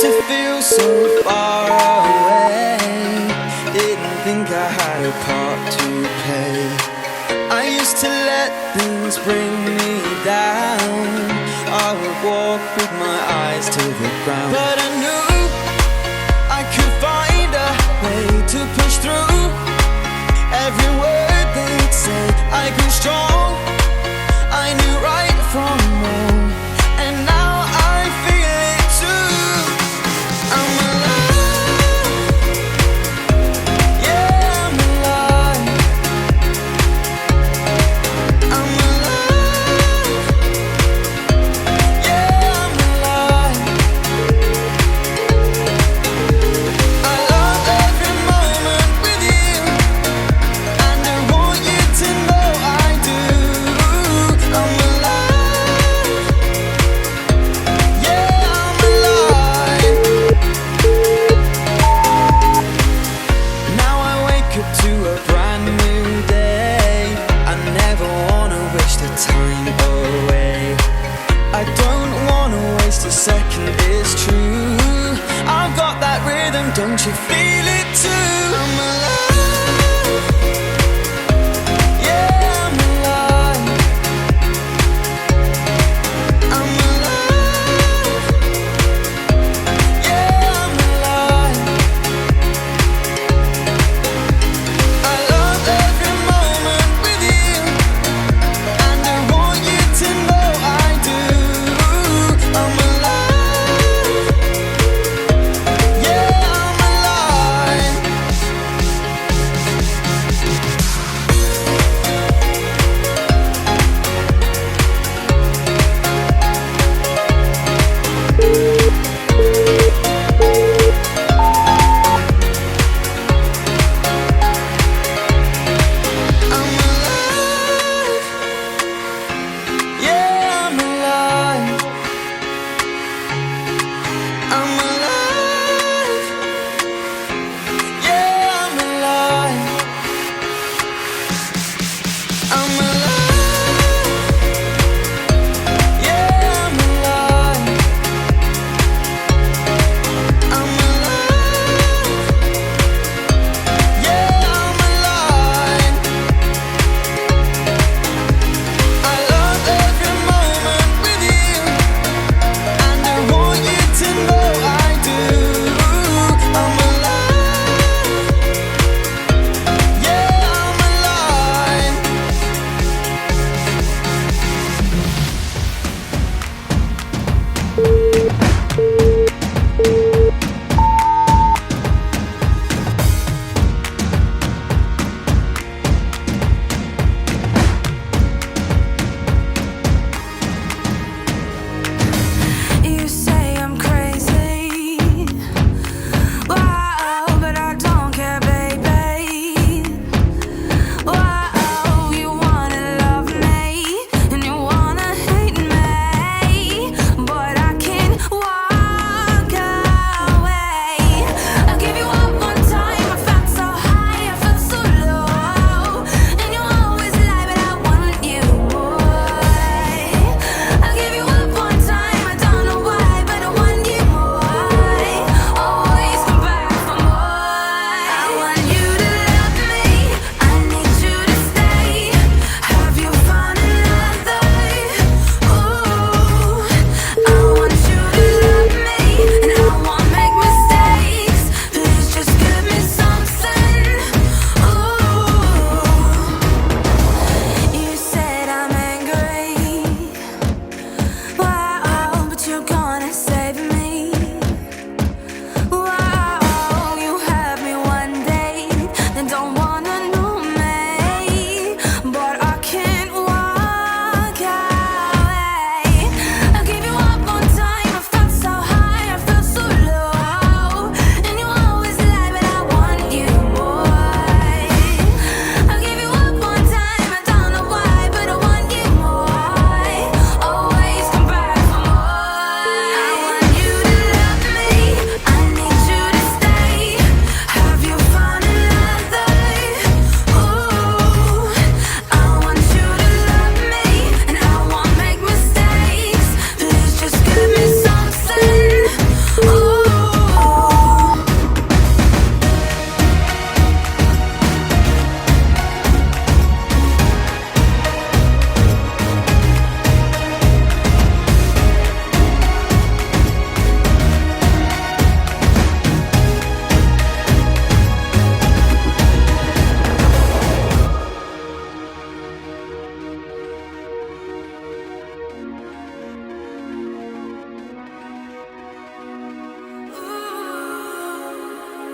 to feel so far away. Didn't think I had a part to play. I used to let things bring me down. I would walk with my eyes to the ground, but I knew I could find a way to push through. Every word they'd say, I grew strong. I knew right from wrong, and now I feel it too. I'm alive, yeah, I'm alive. I'm alive, yeah, I'm alive. I love every moment with you, and I want you to know I do. I'm alive, yeah, I'm alive. Now I wake up to a brand new day. I never wanna wish the time away. I don't wanna waste a second, it's true. I've got that rhythm, don't you feel it too? I'm alive, yeah, I'm alive. I'm alive, yeah, I'm alive. I love every moment with you, and I want you to know I do. I'm alive, yeah, I'm alive.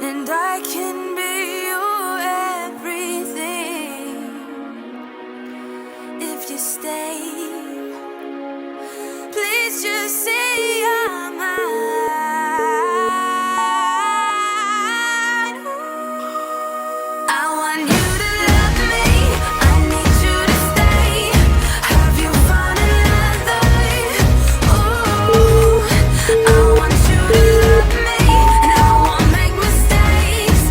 and I can be your everything if you stay. Please just say you're mine. I want you to love me, I need you to stay. Have you found another? Ooh, I want you to love me, and I won't make mistakes.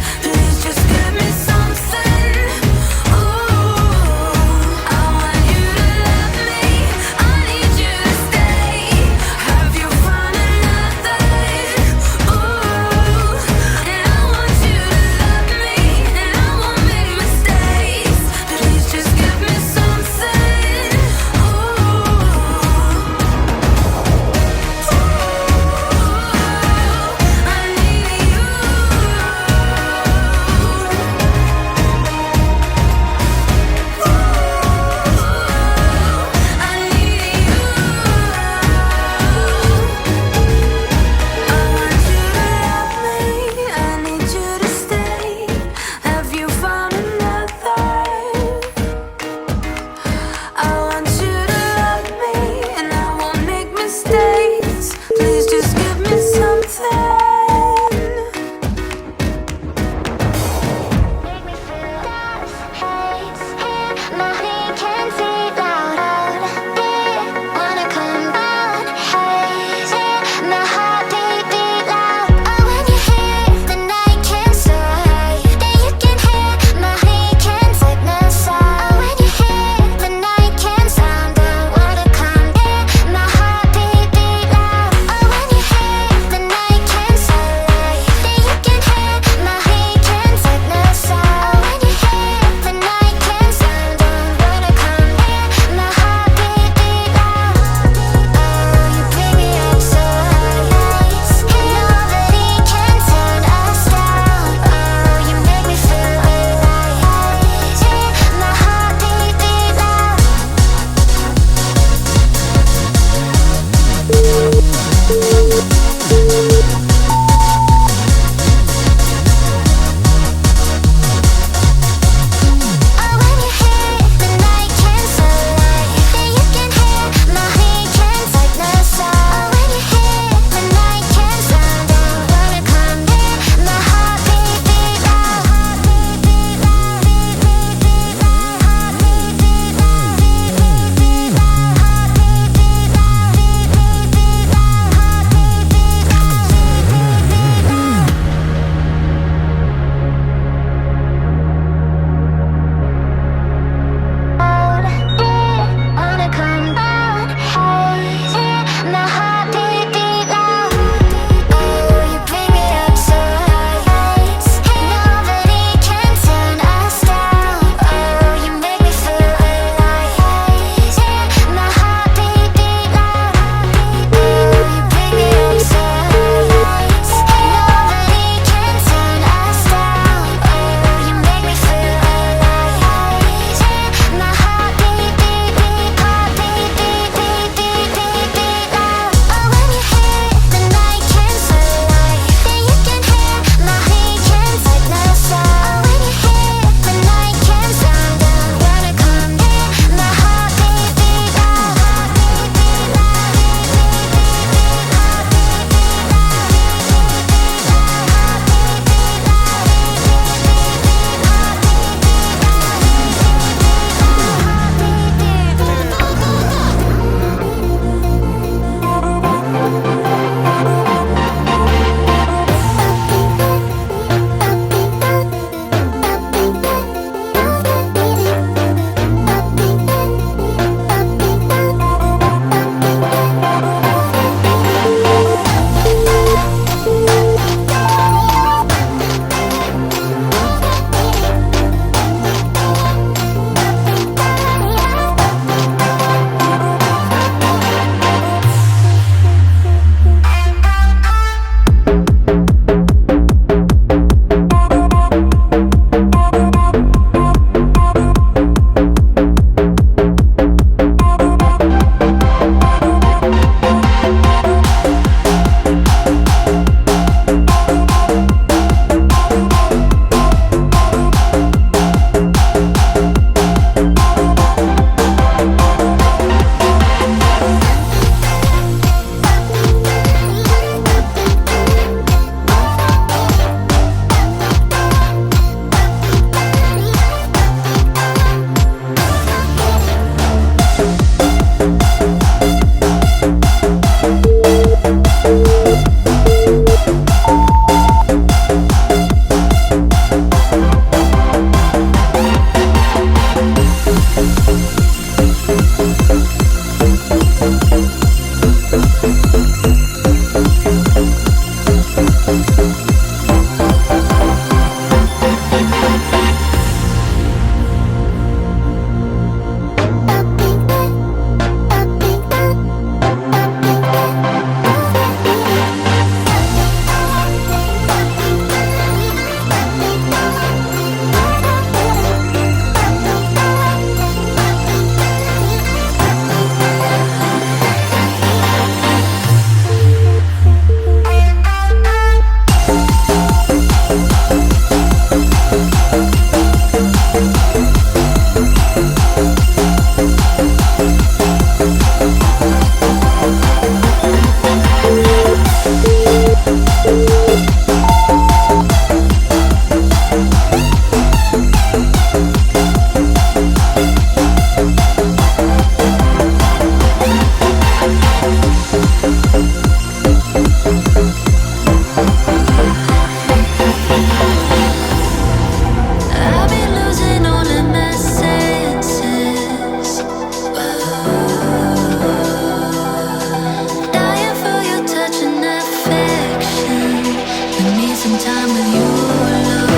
time with you alone.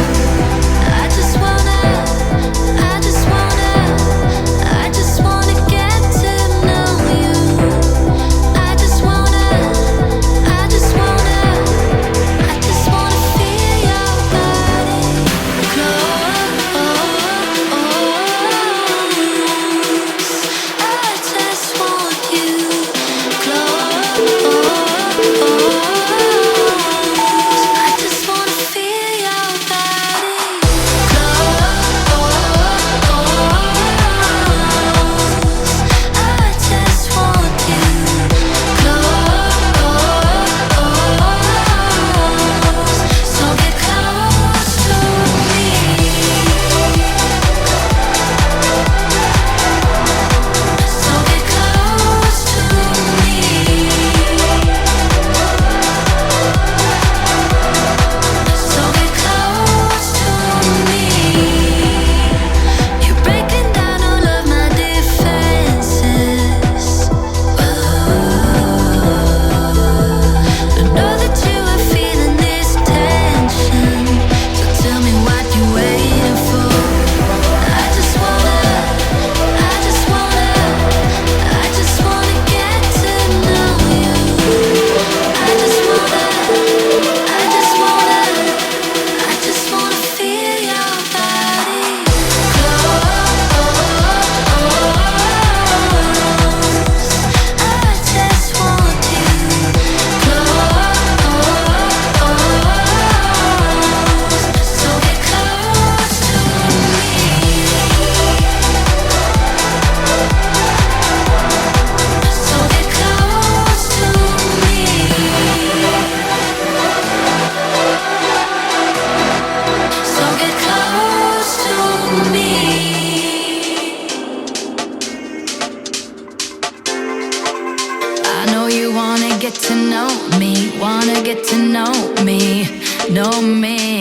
I just wanna, I just wanna, I just wanna get to know you. I just wanna, I just wanna, I just wanna feel your body close. I just want you close. I just wanna feel your body close. I just want you close. So get close to me. So get close to me. So get close to me. You're breaking down all of my defenses. I know that you are feeling this tension. So tell me what you're waiting for. I just wanna, I just wanna, I just wanna get to know you. I just wanna, I just wanna, I just wanna feel your body close. I just want you close. So get close to me. So get close to me. So get close to me. I know you wanna get to know me, wanna get to know me, know me.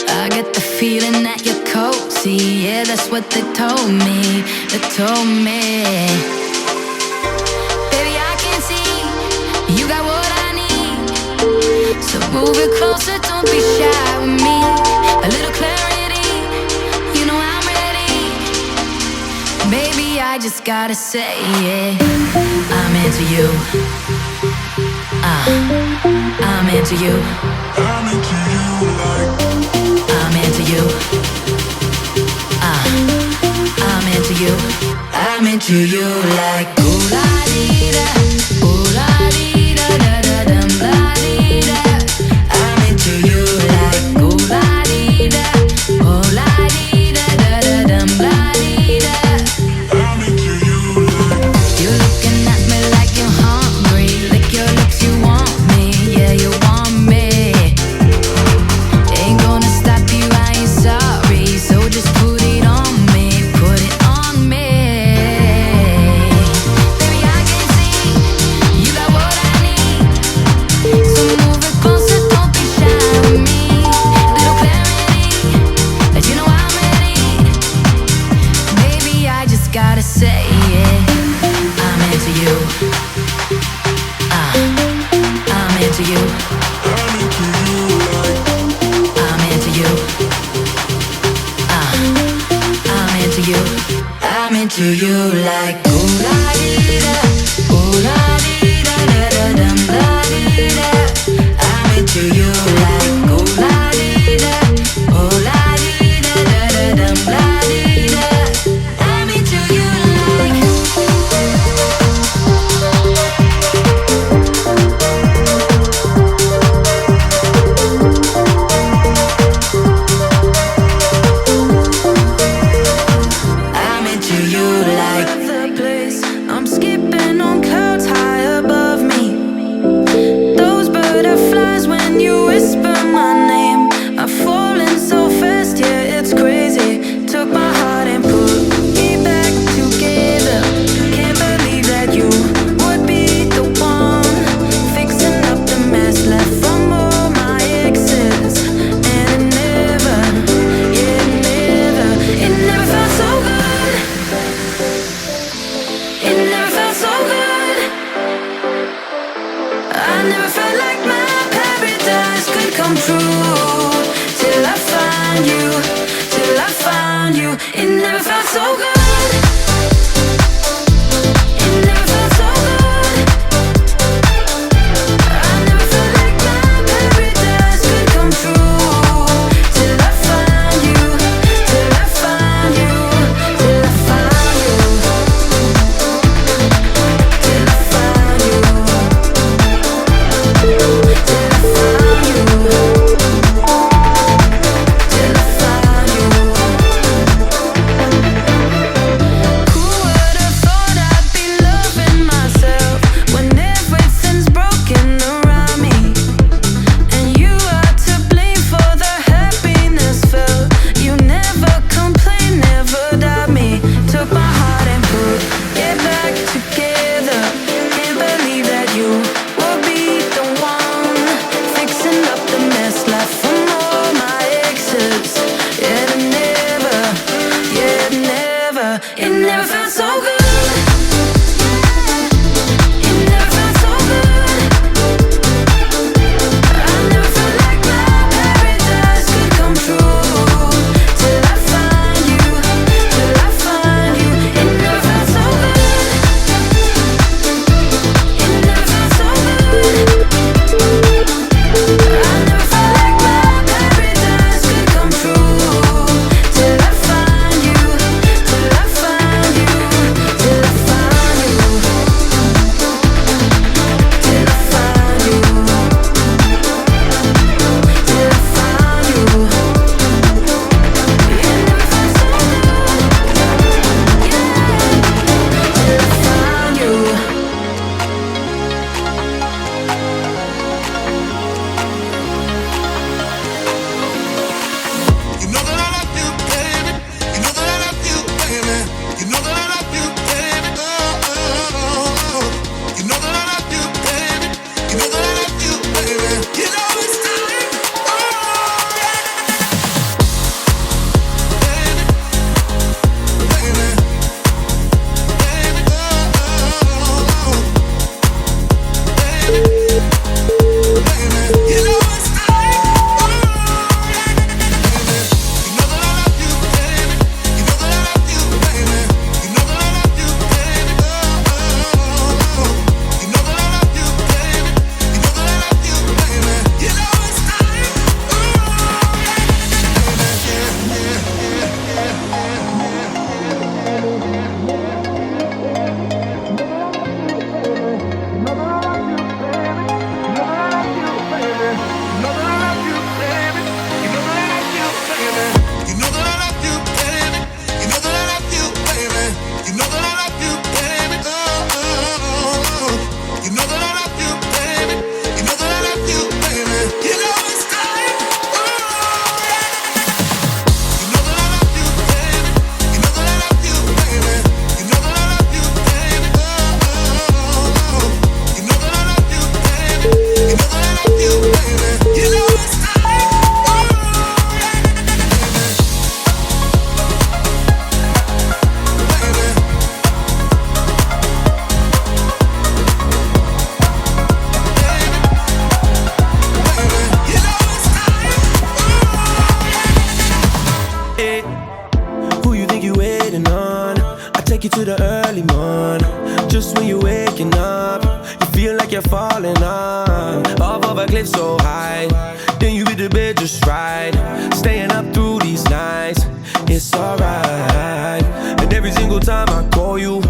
I get the feeling that you're cozy, yeah, that's what they told me, they told me. Baby, I can see you got what I need. So move it closer, don't be shy with me. A little clarity, you know I'm ready. Baby, I just gotta say it. I'm into you. I'm into you. I'm into you like I'm into you. I'm into you. I'm into you like ooh la dee da, ooh la dee da da da dum la dee da. I'm into you like ooh la dee da, ooh la dee da da da dum la dee da. I'm into you like You're looking at me like you're hungry, lick your lips, you want me, yeah, you want me. Ain't gonna stop you, I ain't sorry, so just put it on me, put it on me. Baby, I can see you got what I need. So move it closer, don't be shy with me. Little clarity, you know I'm ready. Baby, I just gotta say it. I'm into you. I'm into you. I'm into you like I'm into you. I'm into you. I'm into you like ooh la dee da, ooh la dee da da da dum la dee da. I'm into you like ooh la dee da, ooh la dee da da da dum la dee da. I'm into you like. I'm into you like the place. I'm skipping find you, till I found you. It never felt so good. It never felt so good. You to the early morning, just when you're waking up, you feel like you're falling off of a cliff so high. Then you hit the bed just right, staying up through these nights. It's alright. And every single time I call you,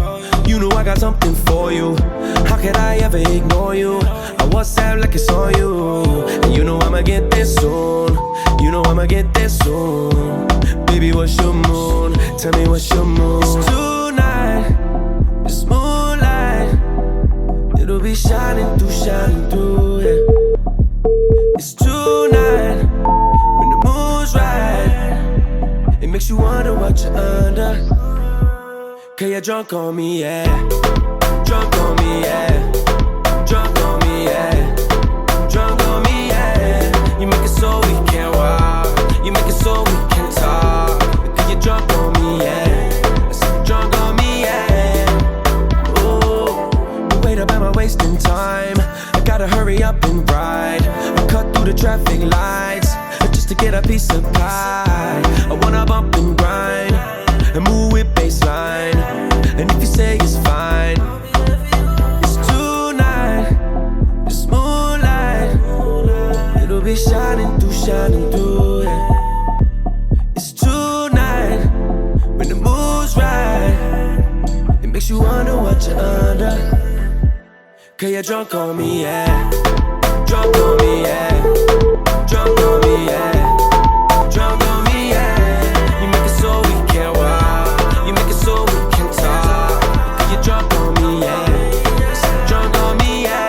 you know I got something for you. How could I ever ignore you? I WhatsApp like it's on you, and you know I'ma get there soon. You know I'ma get there soon. Baby, what's your mood? Tell me what's your mood? It's moonlight, it'll be shining through, yeah. It's tonight, when the moon's right, it makes you wonder what you're under. Cause you're drunk on me, yeah. Drunk on me, yeah. Drunk on me, yeah. Drunk on me, yeah. You make it so we can't walk, you make it so we can't talk. Cause you're drunk on me, yeah. Wasting time, I gotta hurry up and ride. I cut through the traffic lights, just just to get a piece of pie. I wanna bump and grind and move with baseline. And if you say it's fine, it's tonight, it's moonlight. It'll be shining through, yeah. It's tonight, when the mood's right. It makes you wonder what you're under. 'Cause you're drunk on me, yeah. Drunk on me, yeah. Drunk on me, yeah. Drunk on me, yeah. You make it so we can't walk. You make it so we can talk. 'Cause you're drunk on me, yeah. Drunk on me, yeah.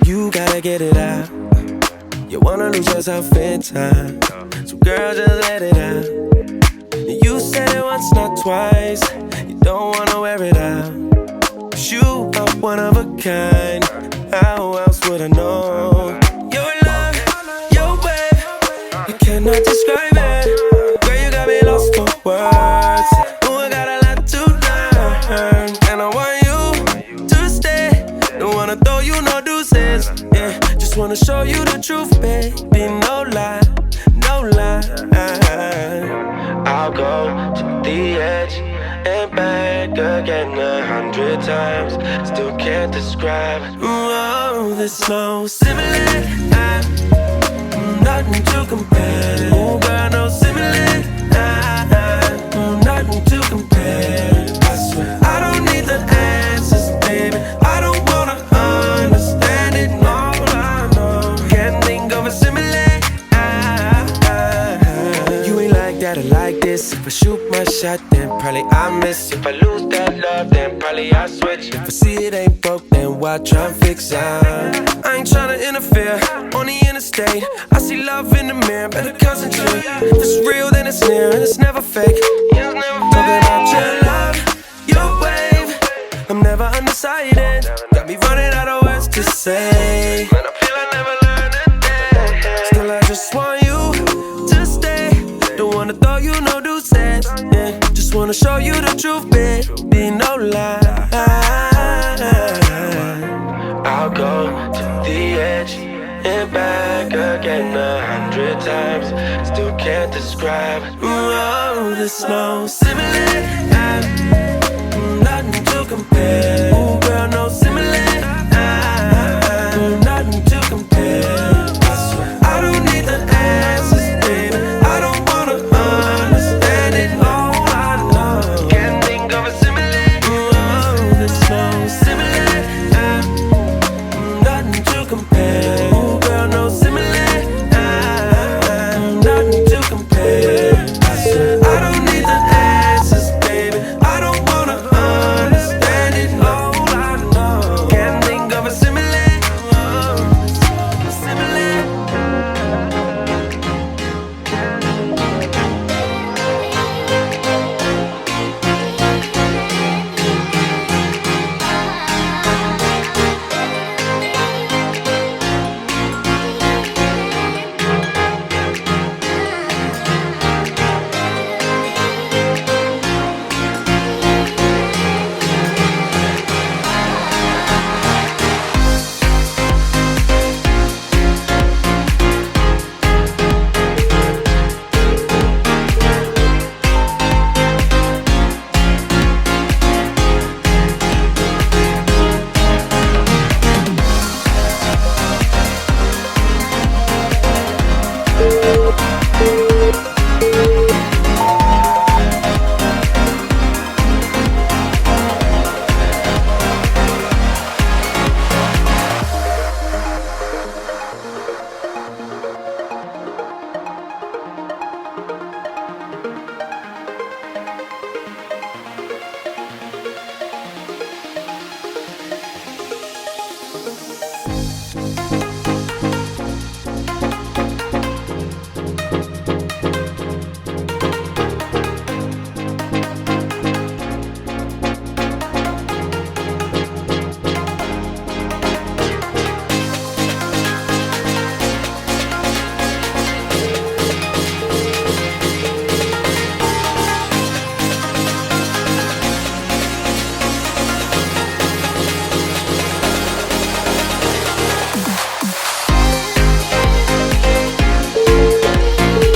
You gotta get it out. You wanna lose yourself in time, so girl, just let it out. You said it once, not twice. You don't wanna wear it out. 'Cause you are one of a kind. How else would I know? Your love, your way, I cannot describe it. Girl, you got me lost for words. Oh, I got a lot to learn, and I want you to stay. Don't wanna throw you no deuces, yeah. Just wanna show you the truth, baby. No lie, no lie. I'll go to the edge and back again 100 times. Still can't describe. Oh, there's no similar. Nothing to compare. Oh, girl, no similar. Nothing to compare. I swear I don't need the answers, baby. I don't wanna understand it, no, no. Can't think of a similar. You ain't like that or like this. If I shoot my shot, then probably I miss. If I lose that love, then probably I switch. If I see it ain't broke, then why try and fix it? I ain't tryna interfere on the interstate. I see love in the mirror, better concentrate. If it's real, then it's near, and it's never fake. Talking about your love, your wave. I'm never undecided. Got me running out of words to say. Man, I feel I never learned a day. Still, I just want you to stay. Don't wanna throw you no deuces, yeah. Just wanna show you the truth, baby, no lie. I'll go to the edge and back again 100 times. Still can't describe. Oh, there's no similar. Nothing to compare. Oh, girl, no similar. Nothing to compare. I swear I don't need the answers, baby. I don't wanna understand it. Oh, I know. Can't think of a similar. Oh, there's no similar. Nothing to compare. Oh, girl, no similar. Nothing to compare. I swear I don't need the answers, baby. I don't wanna understand it. Oh, I know.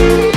Thank